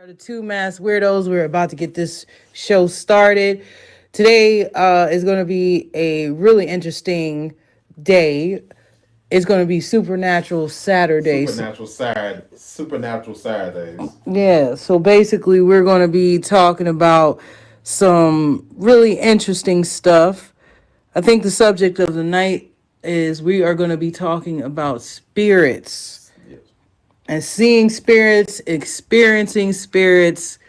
The two masked weirdos. We're about to get this show started. Today is going to be a really interesting day. It's going to be Supernatural Saturday. Supernatural Saturdays. Yeah, so basically, we're going to be talking about some really interesting stuff. I think the subject of the night is we are going to be talking about spirits Yes. and seeing spirits, experiencing spirits,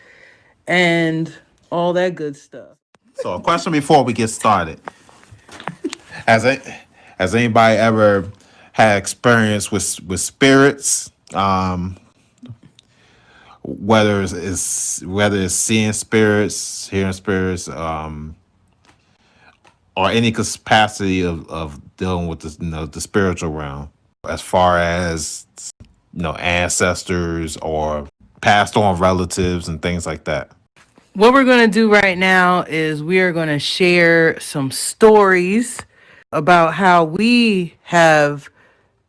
and all that good stuff. So, a question before we get started: Has a, has anybody ever had experience with spirits? Whether it's seeing spirits, hearing spirits, or any capacity of dealing with the spiritual realm, as far as ancestors or passed on relatives and things like that. What we're going to do right now is we are going to share some stories about how we have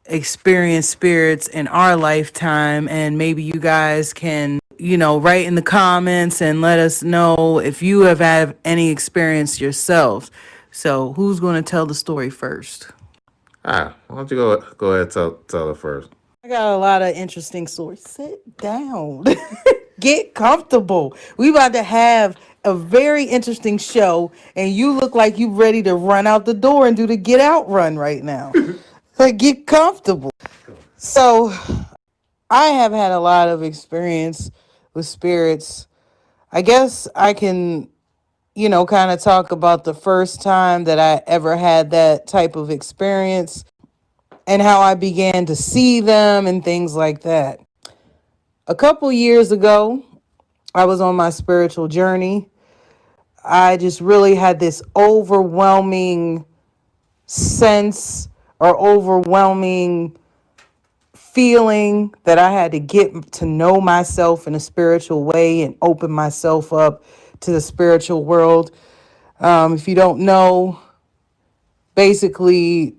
experienced spirits in our lifetime. And maybe you guys can, write in the comments and let us know if you have had any experience yourselves. So, who's going to tell the story first? Why don't you go ahead and tell it first? I got a lot of interesting stories. Sit down. Get comfortable. We about to have a very interesting show, and you look like you ready to run out the door and do the get out run right now. Like, get comfortable. So, I have had a lot of experience with spirits. I guess I can, kind of talk about the first time that I ever had that type of experience and how I began to see them and things like that. A couple years ago, I was on my spiritual journey. I just really had this overwhelming sense or overwhelming feeling that I had to get to know myself in a spiritual way and open myself up to the spiritual world. If you don't know, basically,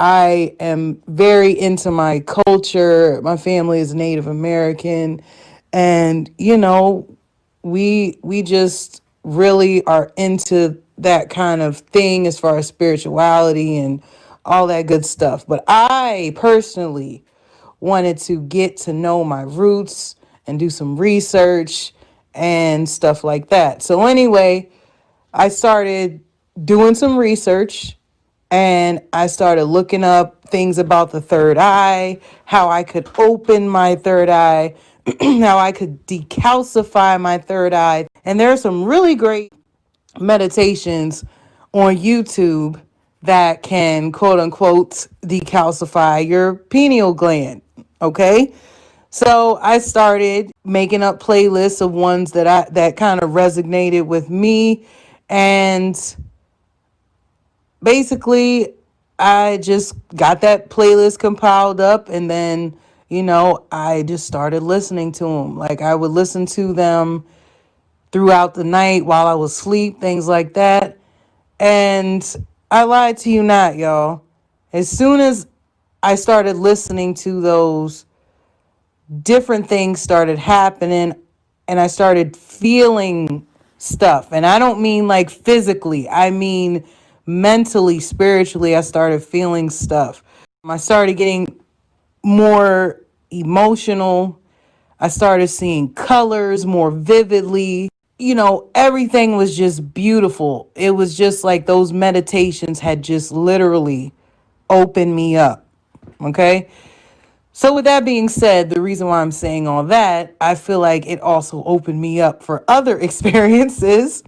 I am very into my culture. My family is Native American, and we just really are into that kind of thing as far as spirituality and all that good stuff. But I personally wanted to get to know my roots and do some research and stuff like that. So anyway, I started doing some research and I started looking up things about the third eye, how I could open my third eye, how I could decalcify my third eye. And there are some really great meditations on YouTube that can quote unquote decalcify your pineal gland. Okay. So I started making up playlists of ones that kind of resonated with me, and basically I just got that playlist compiled up, and then I just started listening to them. Like, I would listen to them throughout the night while I was asleep, things like that. And I lied to you not, y'all. As soon as I started listening to those, different things started happening, and I started feeling stuff. And I don't mean like physically, I mean mentally, spiritually. I started feeling stuff. I started getting more emotional. I started seeing colors more vividly. Everything was just beautiful. It was just like those meditations had just literally opened me up. Okay. So with that being said, the reason why I'm saying all that, I feel like it also opened me up for other experiences.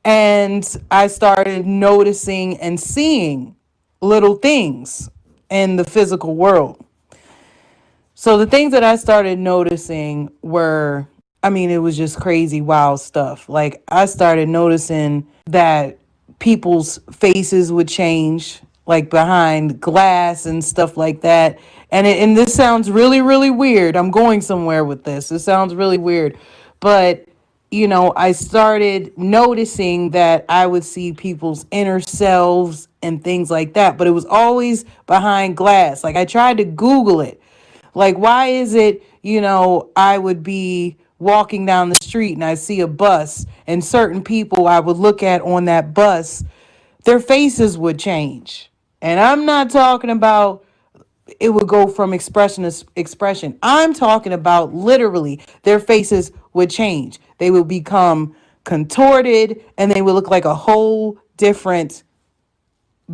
And I started noticing and seeing little things in the physical world. So the things that I started noticing were, it was just crazy, wild stuff. Like, I started noticing that people's faces would change, like behind glass and stuff like that. And this sounds really, really weird. I'm going somewhere with this. It sounds really weird. But, I started noticing that I would see people's inner selves and things like that. But it was always behind glass. Like, I tried to Google it. Like, why is it, I would be walking down the street and I see a bus, and certain people I would look at on that bus, their faces would change. And I'm not talking about it would go from expression to expression. I'm talking about literally their faces would change. They would become contorted and they would look like a whole different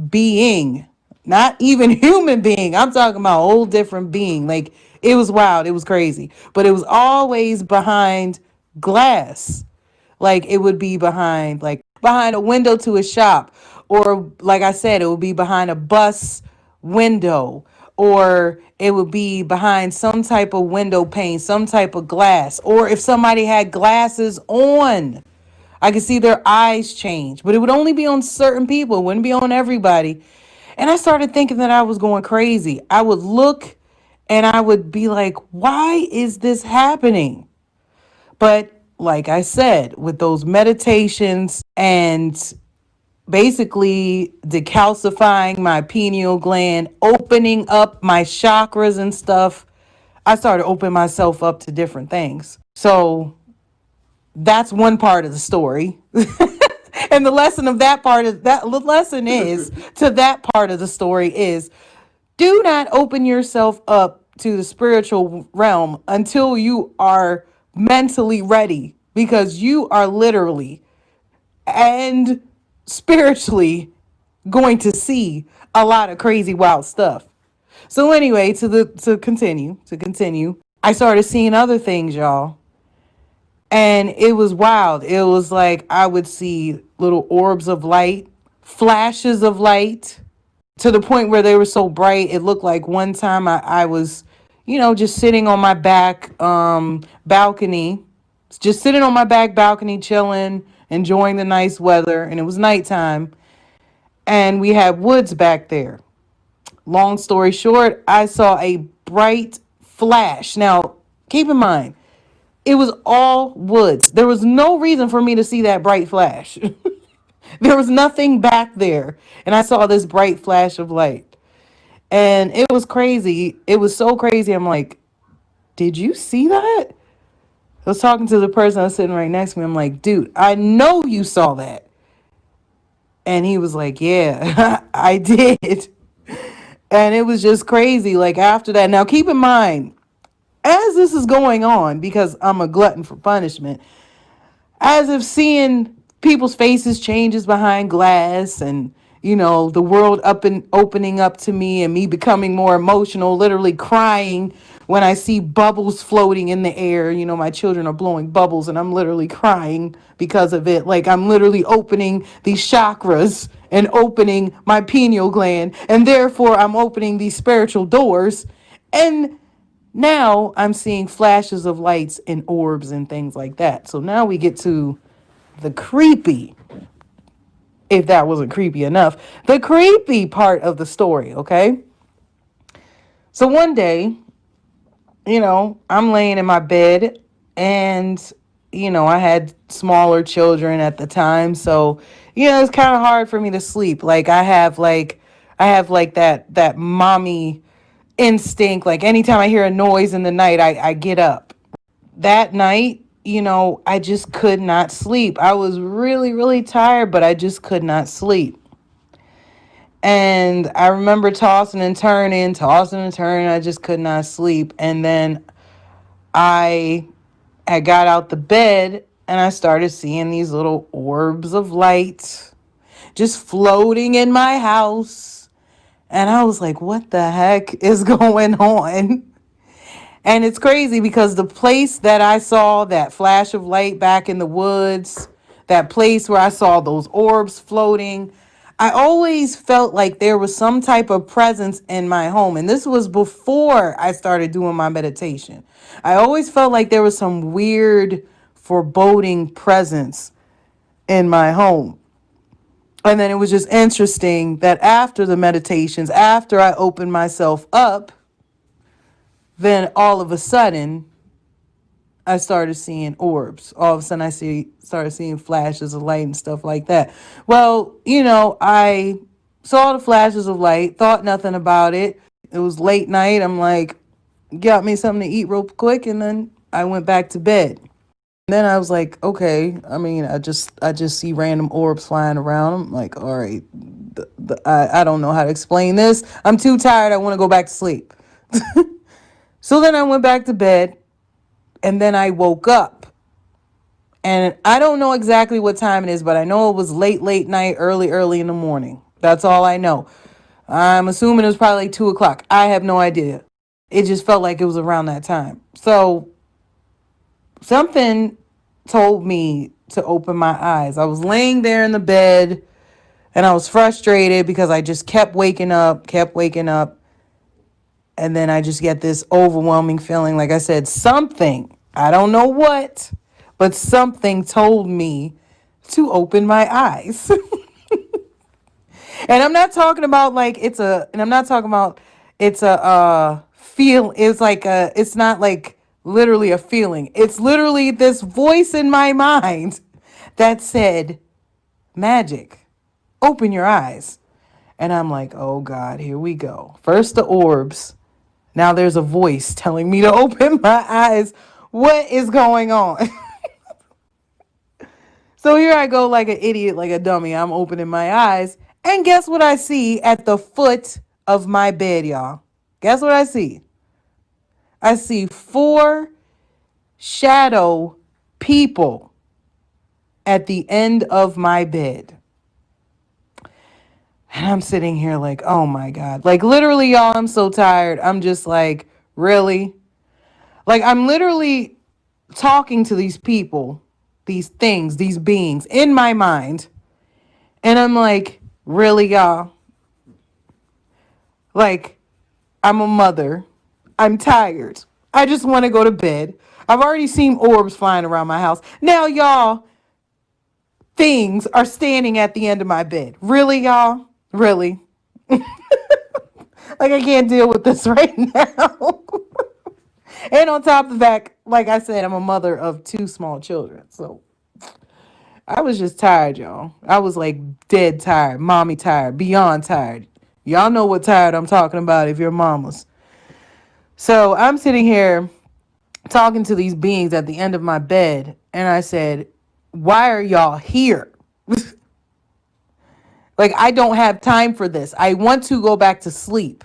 being, not even human being. I'm talking about a whole different being. Like, it was wild, it was crazy, but it was always behind glass. Like, it would be behind, like, behind a window to a shop, or like I said, it would be behind a bus window, or it would be behind some type of window pane, some type of glass, or if somebody had glasses on, I could see their eyes change, but it would only be on certain people. It wouldn't be on everybody. And I started thinking that I was going crazy. I would look and I would be like, why is this happening? But like I said, with those meditations and basically decalcifying my pineal gland, opening up my chakras and stuff, I started opening myself up to different things. So that's one part of the story. And the lesson of that part of that lesson is to that part of the story is, do not open yourself up to the spiritual realm until you are mentally ready, because you are literally and spiritually going to see a lot of crazy wild stuff. So anyway, to continue, I started seeing other things, y'all. And it was wild. It was like I would see little orbs of light, flashes of light, to the point where they were so bright. It looked like one time I was, just sitting on my back balcony, just sitting on my back balcony, chilling, enjoying the nice weather. And it was nighttime. And we had woods back there. Long story short, I saw a bright flash. Now, keep in mind, it was all woods. There was no reason for me to see that bright flash. There was nothing back there. And I saw this bright flash of light. And it was crazy. It was so crazy. I'm like, did you see that? I was talking to the person that was sitting right next to me. I'm like, dude, I know you saw that. And he was like, yeah, I did. And it was just crazy. Like, after that, now keep in mind, as this is going on, because I'm a glutton for punishment, as if seeing people's faces changes behind glass, and the world up and opening up to me, and me becoming more emotional, literally crying when I see bubbles floating in the air. My children are blowing bubbles and I'm literally crying because of it. Like, I'm literally opening these chakras and opening my pineal gland, and therefore I'm opening these spiritual doors. And now I'm seeing flashes of lights and orbs and things like that. So now we get to the creepy, if that wasn't creepy enough, the creepy part of the story, okay? So one day, I'm laying in my bed, and, I had smaller children at the time. So, it's kind of hard for me to sleep. Like, I have like that mommy instinct. Like, anytime I hear a noise in the night, I get up. That night, I just could not sleep. I was really, really tired, but I just could not sleep. And I remember tossing and turning. I just could not sleep. And then I had got out the bed and I started seeing these little orbs of light just floating in my house. And I was like, what the heck is going on? And it's crazy because the place that I saw that flash of light back in the woods, that place where I saw those orbs floating, I always felt like there was some type of presence in my home. And this was before I started doing my meditation. I always felt like there was some weird, foreboding presence in my home. And then it was just interesting that after the meditations, after I opened myself up, then all of a sudden, I started seeing orbs. All of a sudden, started seeing flashes of light and stuff like that. Well, I saw the flashes of light, thought nothing about it. It was late night. I'm like, got me something to eat real quick, and then I went back to bed. Then I was like, okay. I mean, I just see random orbs flying around. I'm like, all right, I don't know how to explain this. I'm too tired. I want to go back to sleep. So then I went back to bed, and then I woke up, and I don't know exactly what time it is, but I know it was late, late night, early, early in the morning. That's all I know. I'm assuming it was probably like 2 o'clock. I have no idea. It just felt like it was around that time. So something told me to open my eyes. I was laying there in the bed, and I was frustrated because I just kept waking up, kept waking up. And then I just get this overwhelming feeling. Like I said, something, I don't know what, but something told me to open my eyes. And I'm not talking about like and I'm not talking about it's a feel. It's like it's not like literally a feeling. It's literally this voice in my mind that said, Magick, open your eyes. And I'm like, oh God, here we go. First the orbs. Now there's a voice telling me to open my eyes. What is going on? So here I go like an idiot, like a dummy. I'm opening my eyes. And guess what I see at the foot of my bed, y'all? Guess what I see? I see four shadow people at the end of my bed. And I'm sitting here like, oh my God. Like literally, y'all, I'm so tired. I'm just like, really? Like I'm literally talking to these people, these things, these beings in my mind. And I'm like, really, y'all? Like, I'm a mother. I'm tired. I just want to go to bed. I've already seen orbs flying around my house. Now, y'all, things are standing at the end of my bed. Really, y'all? Really? Like, I can't deal with this right now. And on top of the fact, like I said, I'm a mother of two small children. So I was just tired, y'all. I was like dead tired, mommy tired, beyond tired. Y'all know what tired I'm talking about if you're mamas. So I'm sitting here talking to these beings at the end of my bed, and I said, why are y'all here? Like, I don't have time for this. I want to go back to sleep.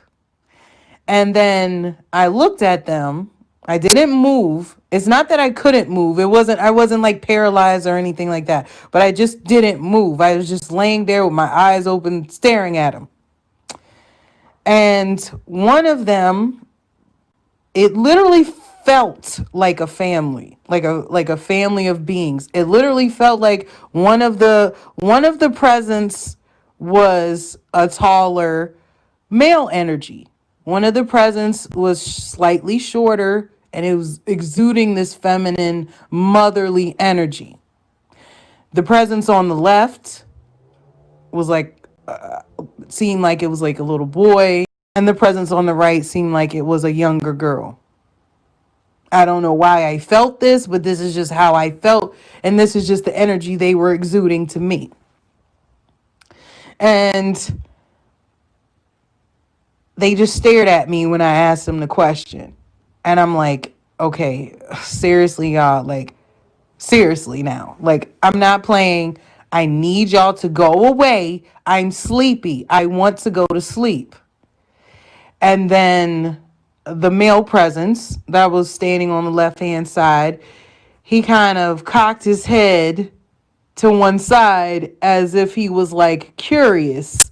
And then I looked at them. I didn't move. It's not that I couldn't move. I wasn't like paralyzed or anything like that. But I just didn't move. I was just laying there with my eyes open, staring at them. And one of them, it literally felt like a family, like a family of beings. It literally felt like one of the presents was a taller male energy. One of the presents was slightly shorter, and it was exuding this feminine motherly energy. The presence on the left was like seemed like it was like a little boy, and the presence on the right seemed like it was a younger girl. I don't know why I felt this, but this is just how I felt. And this is just the energy they were exuding to me. And they just stared at me when I asked them the question. And I'm like, okay, seriously, y'all, like, seriously now. Like, I'm not playing. I need y'all to go away. I'm sleepy. I want to go to sleep. And then the male presence that was standing on the left hand side, he kind of cocked his head to one side as if he was like curious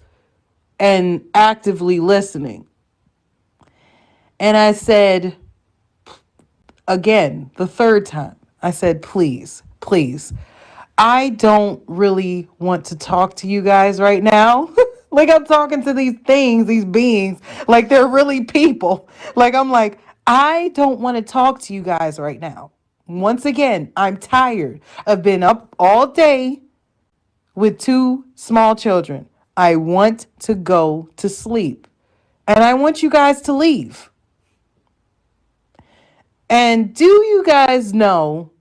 and actively listening. And I said, again, the third time, I said, please, please, I don't really want to talk to you guys right now. Like I'm talking to these things, these beings, like they're really people. Like I'm like, I don't want to talk to you guys right now. Once again, I'm tired. I've been up all day with two small children. I want to go to sleep. And I want you guys to leave. And do you guys know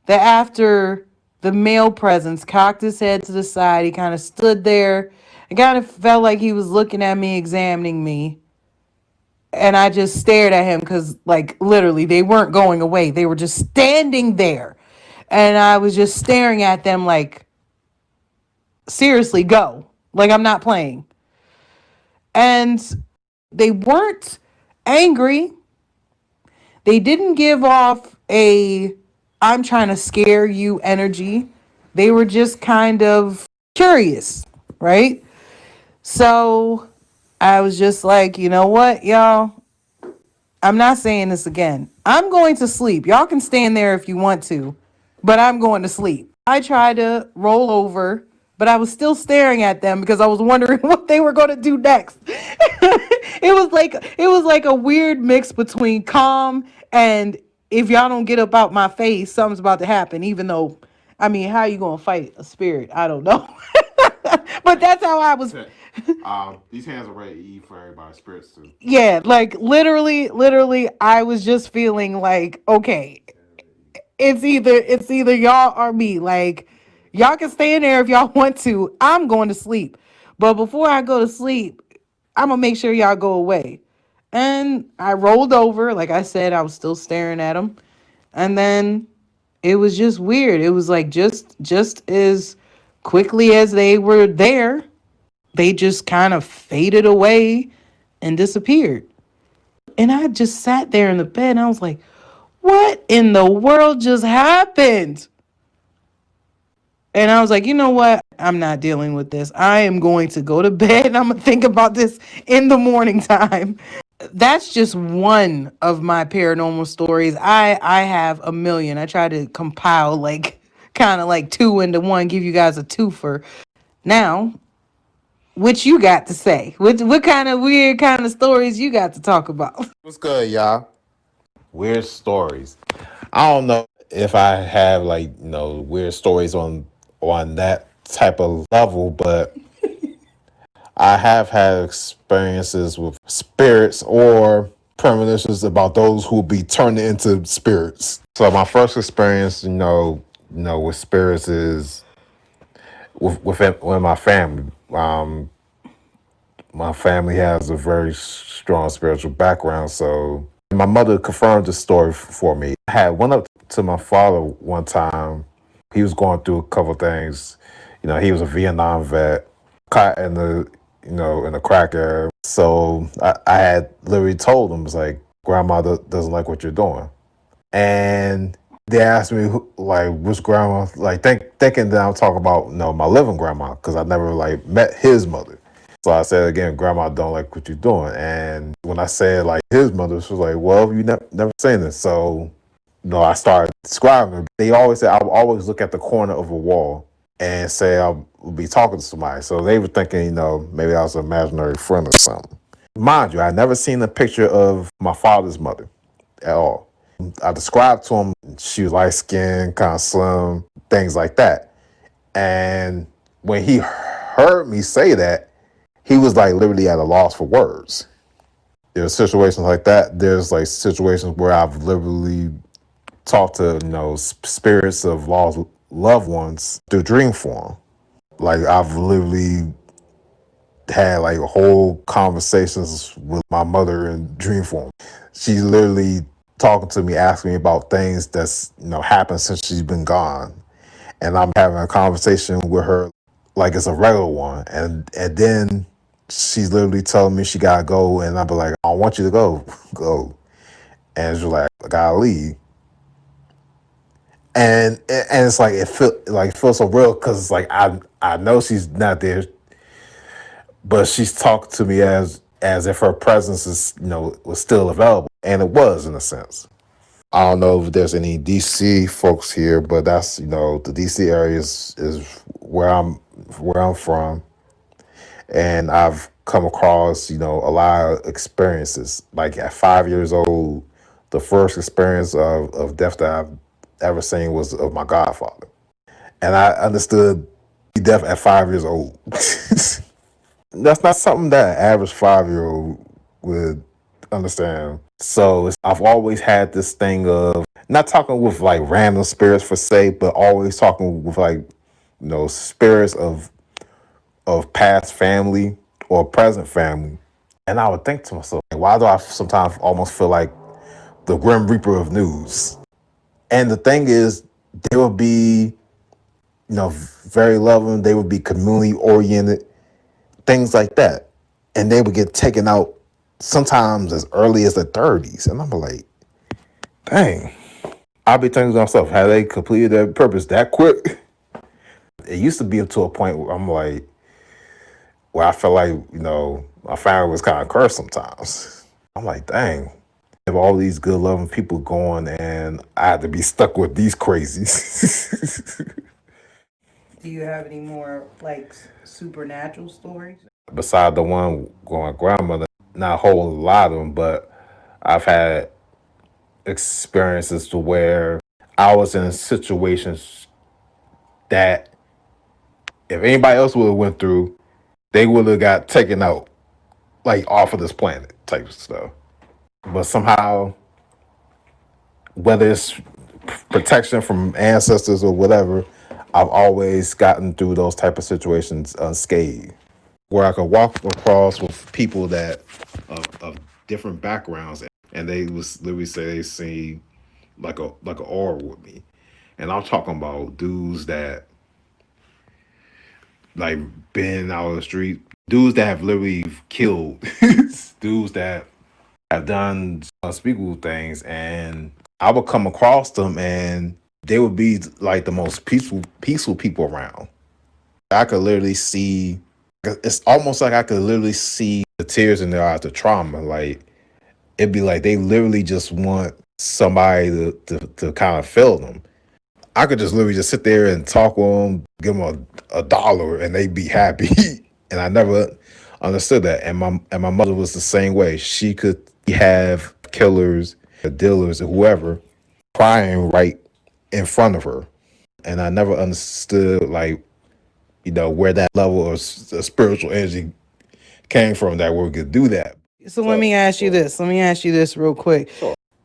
that after the male presence cocked his head to the side, he kind of stood there and kind of felt like he was looking at me, examining me. And I just stared at him because, like, literally, they weren't going away. They were just standing there. And I was just staring at them like, seriously, go. Like, I'm not playing. And they weren't angry. They didn't give off a I'm trying to scare you energy. They were just kind of curious, right? So I was just like, you know what, y'all? I'm not saying this again. I'm going to sleep. Y'all can stand there if you want to, but I'm going to sleep. I tried to roll over, but I was still staring at them because I was wondering what they were going to do next. It was like a weird mix between calm and if y'all don't get up out my face, something's about to happen. Even though, I mean, how you gonna fight a spirit? I don't know. But that's how I was. These hands are ready to eat for everybody's spirits too. Yeah, like literally, I was just feeling like, okay, it's either y'all or me. Like, y'all can stay in there if y'all want to. I'm going to sleep. But before I go to sleep, I'm gonna make sure y'all go away. And I rolled over, like I said, I was still staring at them. And then it was just weird. It was like just as quickly as they were there, they just kind of faded away and disappeared. And I just sat there in the bed and I was like, what in the world just happened? And I was like, you know what? I'm not dealing with this. I am going to go to bed and I'm going to think about this in the morning time. That's just one of my paranormal stories. I have a million. I try to compile like kind of like two into one, give you guys a twofer. Now, what you got to say? What kind of weird kind of stories you got to talk about? What's good, y'all? Weird stories. I don't know if I have like weird stories on that type of level, but I have had experiences with spirits or premonitions about those who will be turned into spirits. So my first experience, with spirits is with my family. My family has a very strong spiritual background, so my mother confirmed the story for me. I had went up to my father one time. He was going through a couple of things. He was a Vietnam vet, caught in the crack era. So I had literally told him, it's like, grandma doesn't like what you're doing. And they asked me, like, which grandma, like, thinking that I'm talking about, my living grandma, because I never, like, met his mother. So I said again, grandma don't like what you're doing. And when I said like his mother, she was like, well, you never seen this. So, I started describing her. They always say, I'll always look at the corner of a wall and say I'll be talking to somebody. So they were thinking, maybe I was an imaginary friend or something. Mind you, I never seen a picture of my father's mother at all. I described to him, she was light skinned, kind of slim, things like that. And when he heard me say that, he was like literally at a loss for words. There's situations like that. There's like situations where I've literally talked to, spirits of lost loved ones through dream form. Like I've literally had like whole conversations with my mother in dream form. She's literally talking to me, asking me about things that's, happened since she's been gone. And I'm having a conversation with her like it's a regular one. And then she's literally telling me she gotta go, and I'll be like, I don't want you to go. Go. And she's like, I gotta leave. And it's like it feels so real because it's like I know she's not there, but she's talking to me as if her presence is was still available, and it was in a sense. I don't know if there's any DC folks here, but that's the DC area is where I'm from, and I've come across a lot of experiences. Like at 5 years old, the first experience of death that I've ever seen was of my godfather, and I understood death at 5 years old. That's not something that an average 5 year old would understand. So I've always had this thing of not talking with like random spirits for say, but always talking with like spirits of past family or present family And I would think to myself, like, why do I sometimes almost feel like the Grim Reaper of news? And the thing is, they would be, very loving. They would be community oriented, things like that. And they would get taken out sometimes as early as the 30s. And I'm like, dang. I'll be thinking to myself, have they completed their purpose that quick? It used to be up to a point where I'm like, where I felt like, my family was kind of cursed sometimes. I'm like, dang. Have all these good loving people going and I had to be stuck with these crazies. Do you have any more like supernatural stories? Beside the one going grandmother, not a whole lot of them, but I've had experiences to where I was in situations that if anybody else would have went through, they would have got taken out, like off of this planet type of stuff. But somehow, whether it's protection from ancestors or whatever, I've always gotten through those type of situations unscathed. Where I could walk across with people that of different backgrounds, and they was literally say they see like an aura with me, and I'm talking about dudes that like been out of the street, dudes that have literally killed, dudes that have done unspeakable things, and I would come across them, and they would be like the most peaceful people around. I could literally see. It's almost like I could literally see the tears in their eyes, the trauma. Like it'd be like they literally just want somebody to kind of feel them. I could just literally just sit there and talk with them, give them a dollar, and they'd be happy. And I never understood that. And my mother was the same way. She could have killers, dealers, or whoever crying right in front of her, and I never understood like where that level of spiritual energy came from that we could do that. So let me ask you this. Let me ask you this real quick.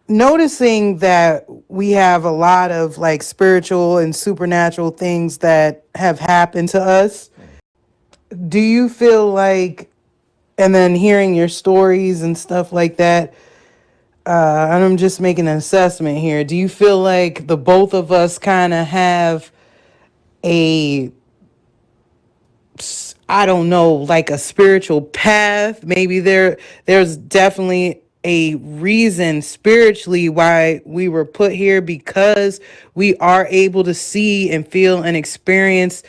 Noticing that we have a lot of like spiritual and supernatural things that have happened to us, do you feel like, and then hearing your stories and stuff like that, and I'm just making an assessment here, do you feel like the both of us kind of have a, I don't know, like a spiritual path? Maybe there's definitely a reason spiritually why we were put here, because we are able to see and feel and experience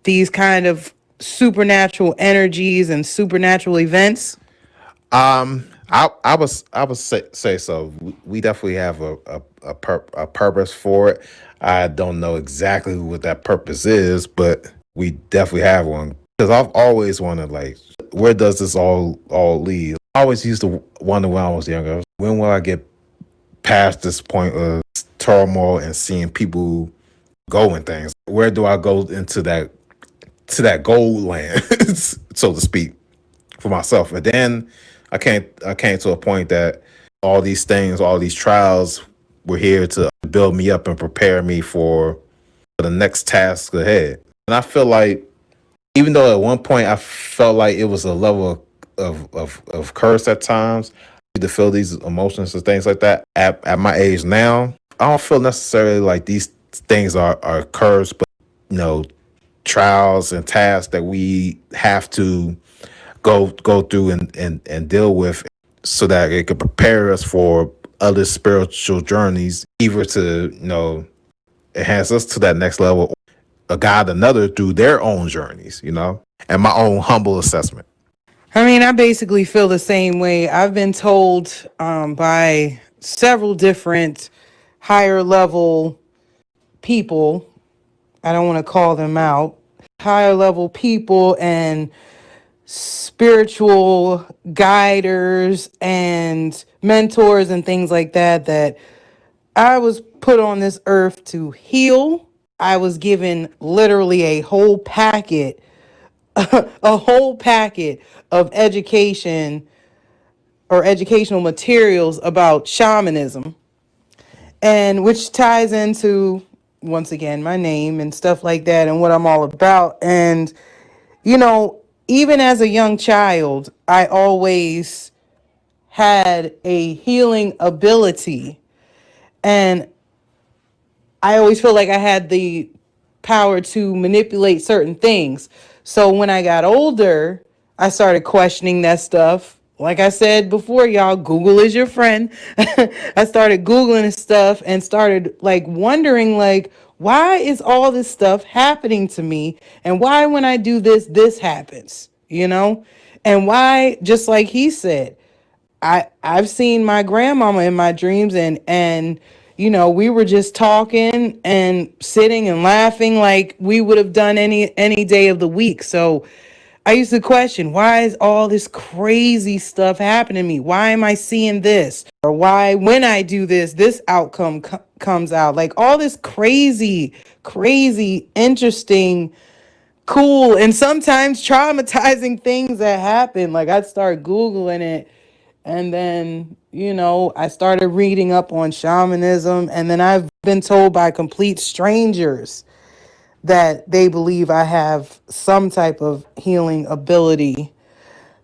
these kind of supernatural energies and supernatural events. I would say so. We definitely have a purpose for it. I don't know exactly what that purpose is, but we definitely have one. Because I've always wondered, like, where does this all lead? I always used to wonder when I was younger, when will I get past this point of turmoil and seeing people go and things? Where do I go into that gold land, so to speak, for myself? And then I came to a point that all these things, all these trials were here to build me up and prepare me for the next task ahead. And I feel like even though at one point I felt like it was a level of curse at times to feel these emotions and things like that, at my age now, I don't feel necessarily like these things are curse, but you know, trials and tasks that we have to go through and deal with, so that it could prepare us for other spiritual journeys, either to enhance us to that next level, or guide another through their own journeys, and my own humble assessment. I mean, I basically feel the same way. I've been told by several different higher level people, I don't want to call them out, higher level people and spiritual guiders and mentors and things like that, that I was put on this earth to heal. I was given literally a whole packet, a whole packet of education or educational materials about shamanism, and which ties into, once again, my name and stuff like that and what I'm all about. And you know, even as a young child, I always had a healing ability. And I always feel like I had the power to manipulate certain things. So when I got older, I started questioning that stuff. Like I said before, y'all, Google is your friend. I started Googling stuff and started like wondering like, why is all this stuff happening to me? And why when I do this, this happens, you know? And why, just like he said, I've seen my grandmama in my dreams, and you know, we were just talking and sitting and laughing like we would have done any day of the week. So I used to question, why is all this crazy stuff happening to me? Why am I seeing this? Or why when I do this, this outcome comes out? Like all this crazy, interesting, cool, and sometimes traumatizing things that happen. Like I'd start Googling it, and then, you know, I started reading up on shamanism. And then I've been told by complete strangers that they believe I have some type of healing ability.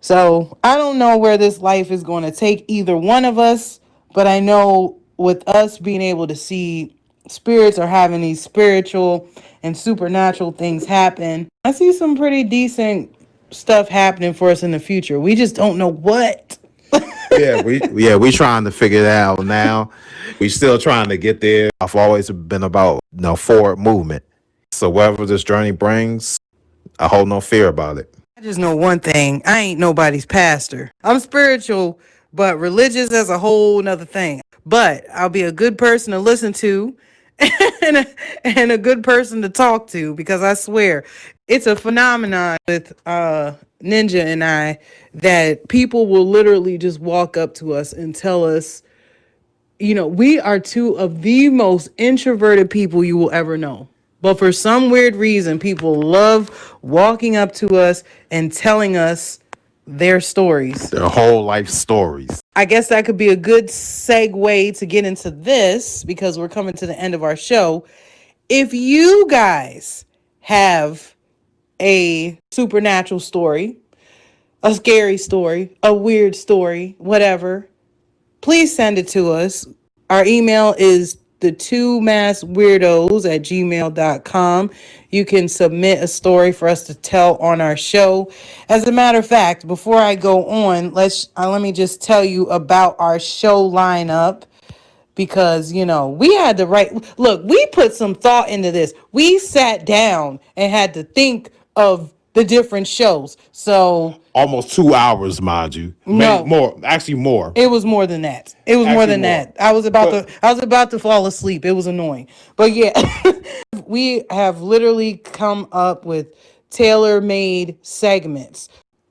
So I don't know where this life is going to take either one of us. But I know with us being able to see spirits or having these spiritual and supernatural things happen, I see some pretty decent stuff happening for us in the future. We just don't know what. We trying to figure that out now. We still trying to get there. I've always been about forward movement. So whatever this journey brings, I hold no fear about it. I just know one thing. I ain't nobody's pastor. I'm spiritual, but religious as a whole nother thing. But I'll be a good person to listen to and a good person to talk to, because I swear it's a phenomenon with Ninja and I that people will literally just walk up to us and tell us, you know, we are two of the most introverted people you will ever know. But for some weird reason, people love walking up to us and telling us their stories. Their whole life stories. I guess that could be a good segue to get into this, because we're coming to the end of our show. If you guys have a supernatural story, a scary story, a weird story, whatever, please send it to us. Our email is the 2maskweirdos@gmail.com. You can submit a story for us to tell on our show. As a matter of fact, before I go on, let me just tell you about our show lineup, because you know we had the right look. We put some thought into this. We sat down and had to think of the different shows. So Almost 2 hours, mind you. no, More. Actually, more. it was more than that. It was more Actually than more. that. I was about to fall asleep. It was annoying. But yeah, we have literally come up with tailor-made segments.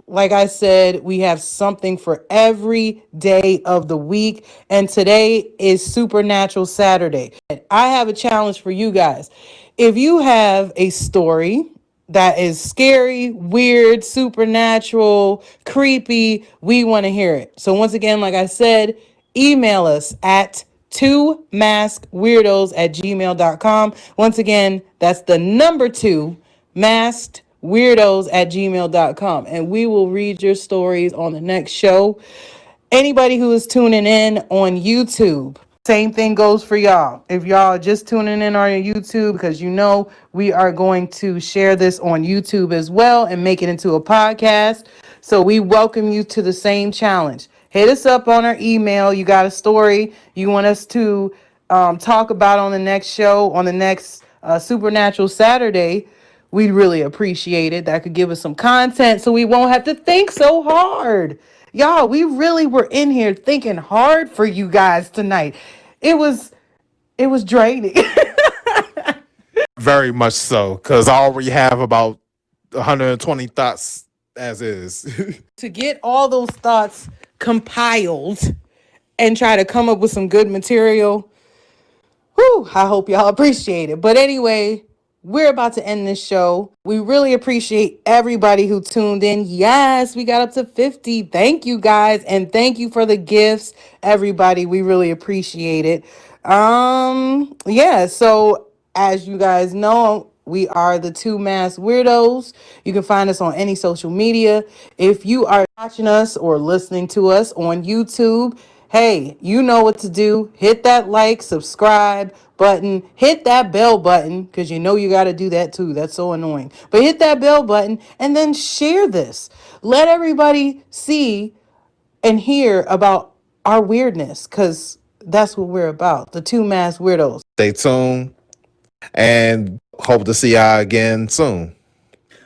Like I said, we have something for every day of the week. And today is Supernatural Saturday. I have a challenge for you guys. If you have a story that is scary, weird, supernatural, creepy, we want to hear it. So once again, like I said, email us at 2maskweirdos@gmail.com. Once again, that's the number 2maskweirdos@gmail.com. And we will read your stories on the next show. Anybody who is tuning in on YouTube, same thing goes for y'all. If y'all are just tuning in on YouTube, because you know we are going to share this on YouTube as well and make it into a podcast. So we welcome you to the same challenge. Hit us up on our email. You got a story you want us to talk about on the next show, on the next Supernatural Saturday. We'd really appreciate it. That could give us some content so we won't have to think so hard. Y'all, we really were in here thinking hard for you guys tonight. It was draining. Very much so. Because I already have about 120 thoughts as is. To get all those thoughts compiled and try to come up with some good material. Whew, I hope y'all appreciate it. But anyway, we're about to end this show. We really appreciate everybody who tuned in. Yes, we got up to 50. Thank you guys. And thank you for the gifts, everybody. We really appreciate it. Yeah, so as you guys know, We are the Two Masked Weirdos. You can find us on any social media. If you are watching us or listening to us on YouTube, hey, you know what to do. Hit that like, subscribe button, hit that bell button, because you know you got to do that too. That's so annoying. But hit that bell button and then share this. Let everybody see and hear about our weirdness, because that's what we're about. The Two Masked Weirdos. Stay tuned and hope to see y'all again soon.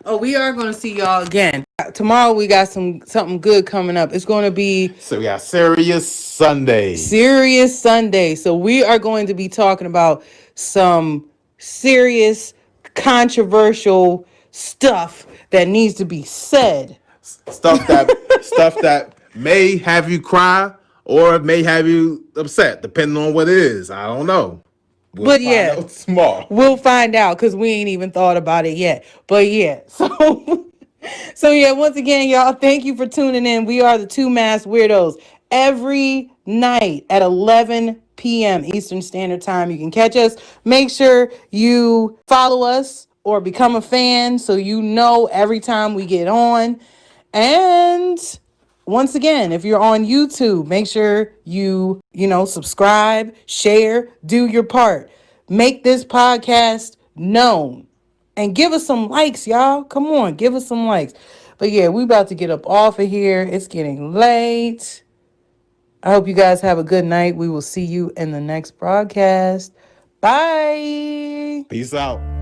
Oh, we are going to see y'all again. Tomorrow we got something good coming up. It's going to be So we got Serious Sunday. Serious Sunday. So we are going to be talking about some serious, controversial stuff that needs to be said. Stuff that may have you cry or may have you upset, depending on what it is. I don't know. But yeah, Tomorrow. we'll find out, because we ain't even thought about it yet. But yeah, so yeah, once again, y'all, thank you for tuning in. We are the Two Masked Weirdos. Every night at 11 p.m. Eastern Standard Time, you can catch us. Make sure you follow us or become a fan so you know every time we get on. And once again, if you're on YouTube, make sure you subscribe, share, do your part. Make this podcast known. And give us some likes, y'all. Come on, give us some likes. But yeah, we about to get up off of here. It's getting late. I hope you guys have a good night. We will see you in the next broadcast. Bye. Peace out.